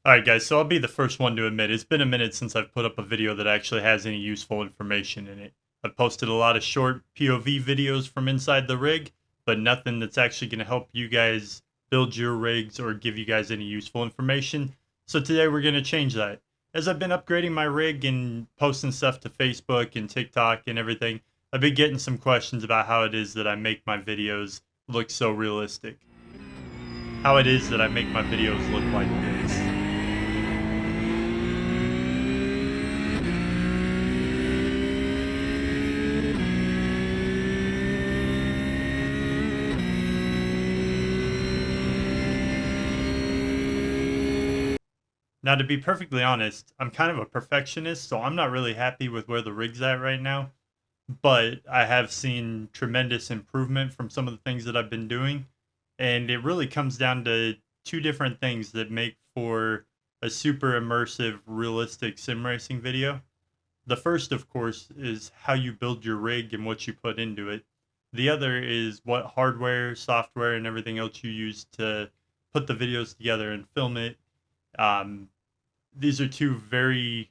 Alright guys, so I'll be the first one to admit, it's been a minute since I've put up a video that actually has any useful information in it. I've posted a lot of short POV videos from inside the rig, but nothing that's actually going to help you guys build your rigs or give you guys any useful information. So today we're going to change that. As I've been upgrading my rig and posting stuff to Facebook and TikTok and everything, I've been getting some questions about how it is that I make my videos look so realistic. How it is that I make my videos look like this. Now, to be perfectly honest, I'm kind of a perfectionist, so I'm not really happy with where the rig's at right now. But I have seen tremendous improvement from some of the things that I've been doing. And it really comes down to two different things that make for a super immersive, realistic sim racing video. The first, of course, is how you build your rig and what you put into it. The other is what hardware, software, and everything else you use to put the videos together and film it. Um, these are two very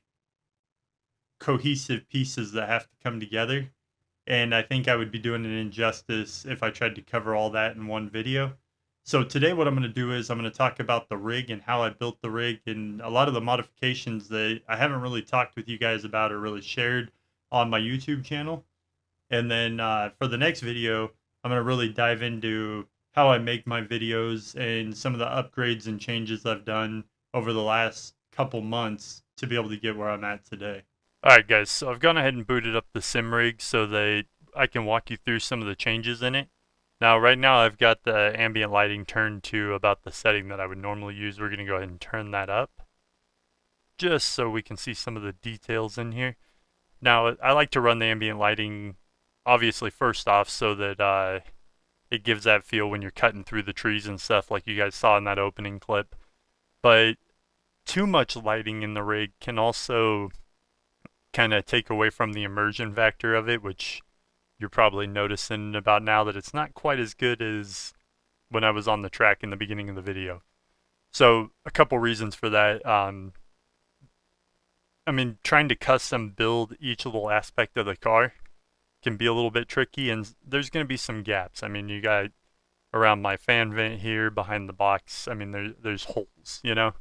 cohesive pieces that have to come together. And I think I would be doing an injustice if I tried to cover all that in one video. So today what I'm going to do is I'm going to talk about the rig and how I built the rig and a lot of the modifications that I haven't really talked with you guys about or really shared on my YouTube channel. And then for the next video, I'm going to really dive into how I make my videos and some of the upgrades and changes I've done over the last couple months to be able to get where I'm at today. Alright guys, so I've gone ahead and booted up the sim rig so that I can walk you through some of the changes in it. Now right now I've got the ambient lighting turned to about the setting that I would normally use. We're going to go ahead and turn that up just so we can see some of the details in here. Now I like to run the ambient lighting obviously first off so that it gives that feel when you're cutting through the trees and stuff like you guys saw in that opening clip. But too much lighting in the rig can also kind of take away from the immersion factor of it, which you're probably noticing about now that it's not quite as good as when I was on the track in the beginning of the video. So a couple reasons for that. I mean, trying to custom build each little aspect of the car can be a little bit tricky, and there's going to be some gaps. I mean, you got around my fan vent here behind the box. I mean, there's holes, you know,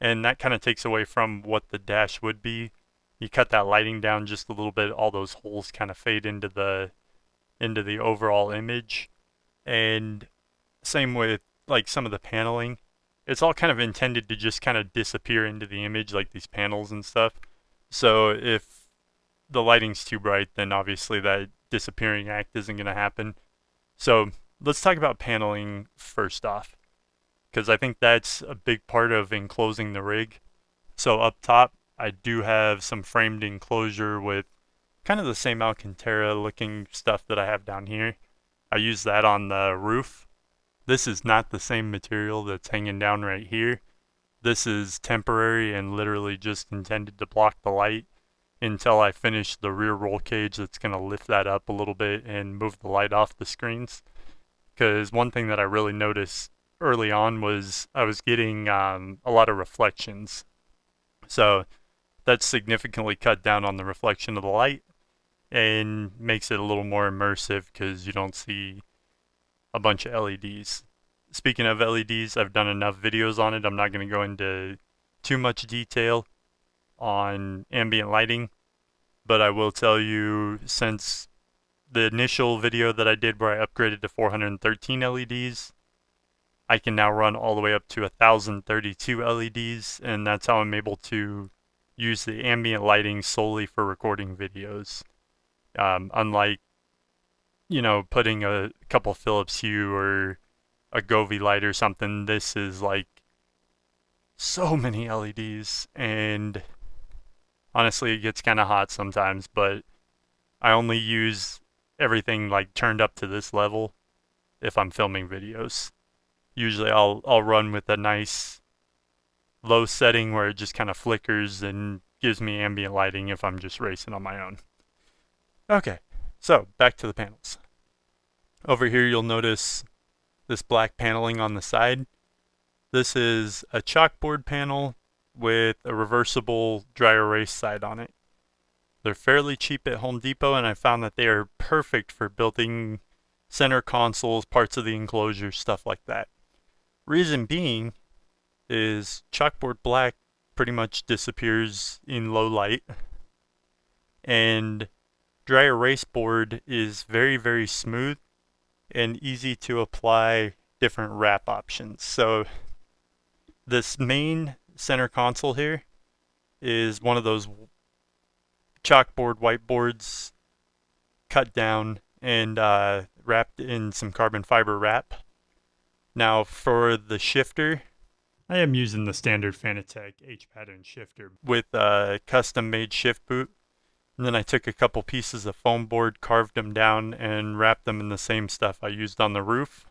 and that kind of takes away from what the dash would be. You cut that lighting down just a little bit, all those holes kind of fade into the overall image. And same with like some of the paneling. It's all kind of intended to just kind of disappear into the image, like these panels and stuff. So if the lighting's too bright, then obviously that disappearing act isn't going to happen. So let's talk about paneling first off, because I think that's a big part of enclosing the rig. So up top, I do have some framed enclosure with kind of the same Alcantara looking stuff that I have down here. I use that on the roof. This is not the same material that's hanging down right here. This is temporary and literally just intended to block the light until I finish the rear roll cage that's going to lift that up a little bit and move the light off the screens. Because one thing that I really noticed early on was I was getting a lot of reflections. So that's significantly cut down on the reflection of the light and makes it a little more immersive because you don't see a bunch of LEDs. Speaking of LEDs, I've done enough videos on it. I'm not going to go into too much detail on ambient lighting, but I will tell you since the initial video that I did where I upgraded to 413 LEDs, I can now run all the way up to 1032 LEDs, and that's how I'm able to use the ambient lighting solely for recording videos. Unlike, you know, putting a couple Philips Hue or a Govee light or something, this is like so many LEDs, and honestly, it gets kind of hot sometimes, but I only use everything like turned up to this level if I'm filming videos. Usually I'll run with a nice low setting where it just kind of flickers and gives me ambient lighting if I'm just racing on my own. Okay, so back to the panels. Over here you'll notice this black paneling on the side. This is a chalkboard panel with a reversible dry erase side on it. They're fairly cheap at Home Depot, and I found that they are perfect for building center consoles, parts of the enclosure, stuff like that. Reason being is chalkboard black pretty much disappears in low light, and dry erase board is very, very smooth and easy to apply different wrap options. So this main center console here is one of those chalkboard whiteboards cut down and wrapped in some carbon fiber wrap. Now for the shifter, I am using the standard Fanatec H-pattern shifter with a custom made shift boot. And then I took a couple pieces of foam board, carved them down, and wrapped them in the same stuff I used on the roof.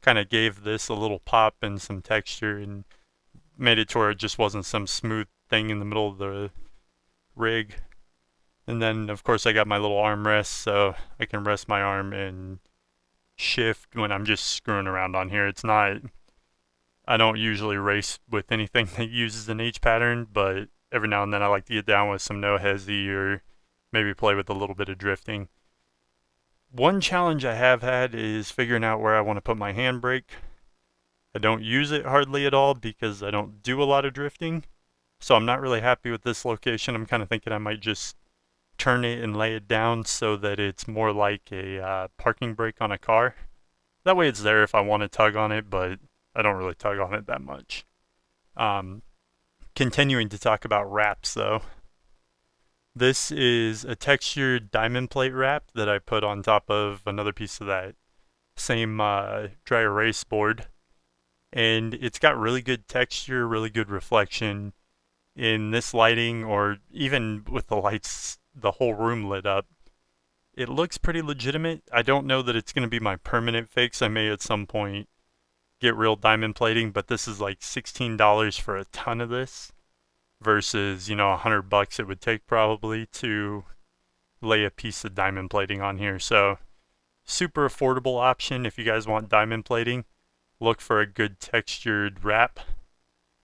Kind of gave this a little pop and some texture and made it to where it just wasn't some smooth thing in the middle of the rig. And then, of course, I got my little armrest so I can rest my arm and shift when I'm just screwing around on here. It's not, I don't usually race with anything that uses an H pattern, but every now and then I like to get down with some no-hezzy or maybe play with a little bit of drifting. One challenge I have had is figuring out where I want to put my handbrake. I don't use it hardly at all because I don't do a lot of drifting, so I'm not really happy with this location. I'm kind of thinking I might just turn it and lay it down so that it's more like a parking brake on a car. That way it's there if I want to tug on it, but I don't really tug on it that much. Continuing to talk about wraps though. This is a textured diamond plate wrap that I put on top of another piece of that same dry erase board. And it's got really good texture, really good reflection. In this lighting, or even with the lights, the whole room lit up, it looks pretty legitimate. I don't know that it's going to be my permanent fix. I may at some point get real diamond plating, but this is like $16 for a ton of this versus, $100 it would take probably to lay a piece of diamond plating on here. So super affordable option if you guys want diamond plating. Look for a good textured wrap.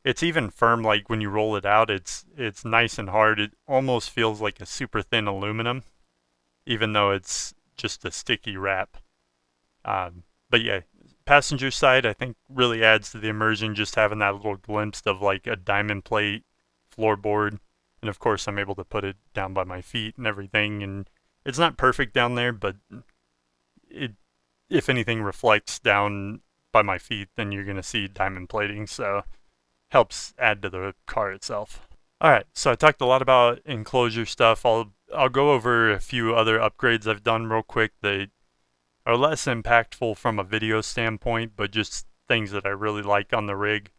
It's even firm, like when you roll it out, it's nice and hard. It almost feels like a super thin aluminum, even though it's just a sticky wrap. But yeah, passenger side I think really adds to the immersion, just having that little glimpse of like a diamond plate floorboard. And of course I'm able to put it down by my feet and everything, and it's not perfect down there, but it, if anything, reflects down by my feet, then you're going to see diamond plating, so helps add to the car itself. Alright, so I talked a lot about enclosure stuff. I'll go over a few other upgrades I've done real quick that are less impactful from a video standpoint, but just things that I really like on the rig.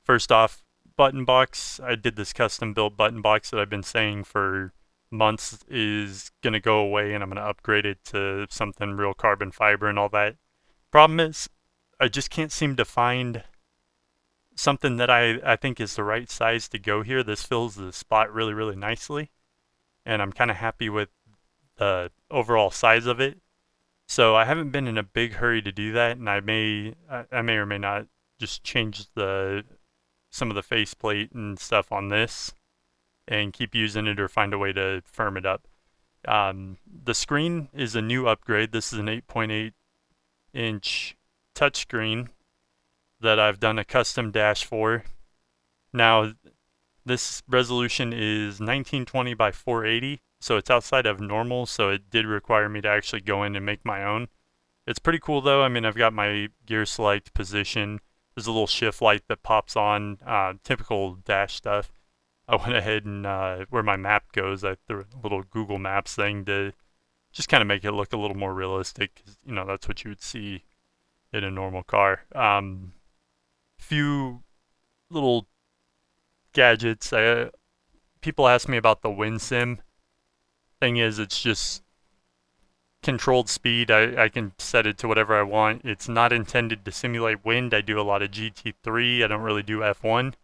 First off, button box. I did this custom built button box that I've been saying for months is going to go away, and I'm going to upgrade it to something real carbon fiber and all that. Problem is, I just can't seem to find something that I think is the right size to go here. This fills the spot really, really nicely, and I'm kind of happy with the overall size of it. So I haven't been in a big hurry to do that, and I may or may not just change some of the faceplate and stuff on this and keep using it or find a way to firm it up. The screen is a new upgrade. This is an 8.8-inch touchscreen that I've done a custom dash for. Now, this resolution is 1920 by 480, so it's outside of normal, so it did require me to actually go in and make my own. It's pretty cool though. I mean, I've got my gear select position. There's a little shift light that pops on, typical dash stuff. I went ahead and where my map goes, I threw a little Google Maps thing to just kind of make it look a little more realistic, 'cause, that's what you would see in a normal car. Few little gadgets. People ask me about the wind sim. Thing is, it's just controlled speed. I can set it to whatever I want. It's not intended to simulate wind. I do a lot of GT3. I don't really do F1.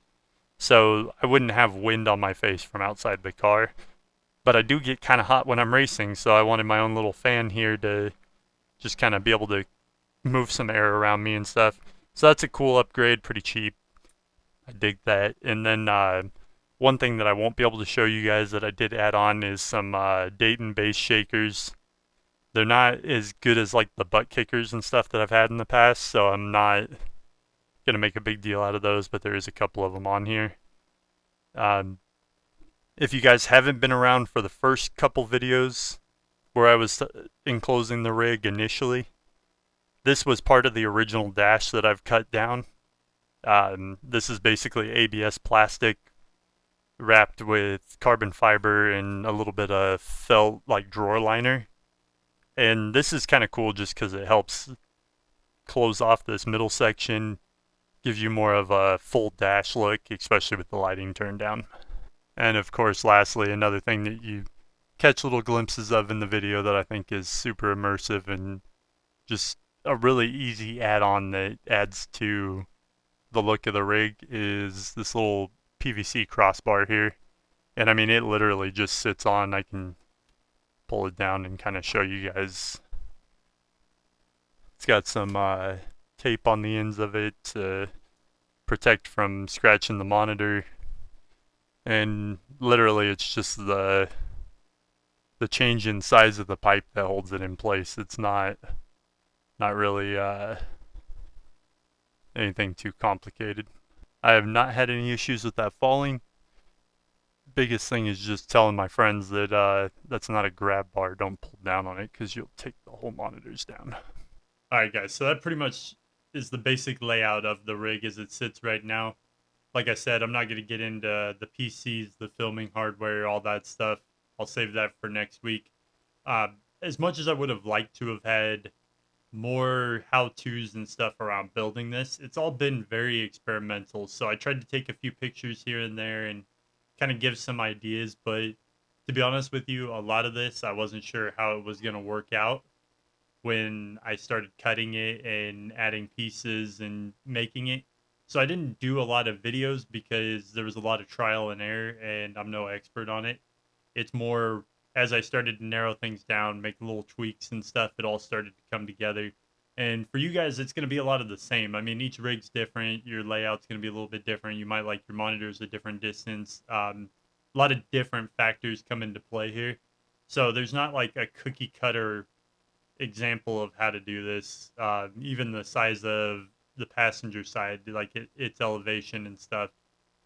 So I wouldn't have wind on my face from outside the car. But I do get kind of hot when I'm racing, so I wanted my own little fan here to just kind of be able to move some air around me and stuff. So that's a cool upgrade, pretty cheap. I dig that. And then one thing that I won't be able to show you guys that I did add on is some Dayton bass shakers. They're not as good as like the butt kickers and stuff that I've had in the past, so I'm not gonna make a big deal out of those, but there is a couple of them on here. Um, if you guys haven't been around for the first couple videos where I was enclosing the rig initially, this was part of the original dash that I've cut down. This is basically ABS plastic wrapped with carbon fiber and a little bit of felt like drawer liner. And this is kind of cool just because it helps close off this middle section, gives you more of a full dash look, especially with the lighting turned down. And of course, lastly, another thing that you catch little glimpses of in the video that I think is super immersive and just a really easy add-on that adds to the look of the rig is this little PVC crossbar here. And I mean, it literally just sits on. I can pull it down and kind of show you guys. It's got some tape on the ends of it to protect from scratching the monitor. And literally it's just the change in size of the pipe that holds it in place. It's not really anything too complicated. I have not had any issues with that falling. Biggest thing is just telling my friends that that's not a grab bar. Don't pull down on it because you'll take the whole monitors down. Alright guys, so that pretty much is the basic layout of the rig as it sits right now. Like I said, I'm not going to get into the PCs, the filming hardware, all that stuff. I'll save that for next week. As much as I would have liked to have had more how-tos and stuff around building this, it's all been very experimental. So I tried to take a few pictures here and there and kind of give some ideas, but to be honest with you, a lot of this I wasn't sure how it was going to work out when I started cutting it and adding pieces and making it. So I didn't do a lot of videos because there was a lot of trial and error and I'm no expert on it. It's more as I started to narrow things down, make little tweaks and stuff, it all started to come together. And for you guys, it's going to be a lot of the same. I mean, each rig's different. Your layout's going to be a little bit different. You might like your monitors a different distance. A lot of different factors come into play here. So there's not like a cookie cutter example of how to do this. Even the size of the passenger side, like its elevation and stuff,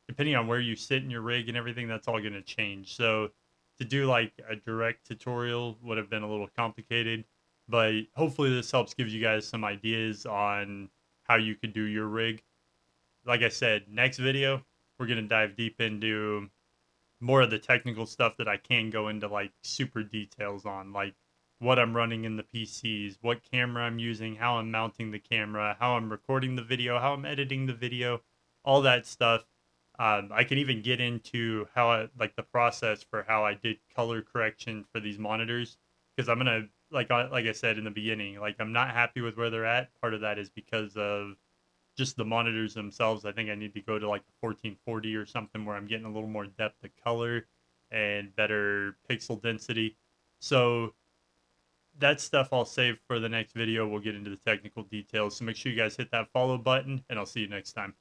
depending on where you sit in your rig and everything, that's all going to change. So to do like a direct tutorial would have been a little complicated, but hopefully this helps give you guys some ideas on how you could do your rig. Like I said, next video, we're going to dive deep into more of the technical stuff that I can go into like super details on, like what I'm running in the PCs, what camera I'm using, how I'm mounting the camera, how I'm recording the video, how I'm editing the video, all that stuff. I can even get into how like the process for how I did color correction for these monitors, because I'm gonna like I said in the beginning, like I'm not happy with where they're at. Part of that is because of just the monitors themselves. I think I need to go to like the 1440 or something where I'm getting a little more depth of color and better pixel density. So that stuff I'll save for the next video. We'll get into the technical details. So make sure you guys hit that follow button, and I'll see you next time.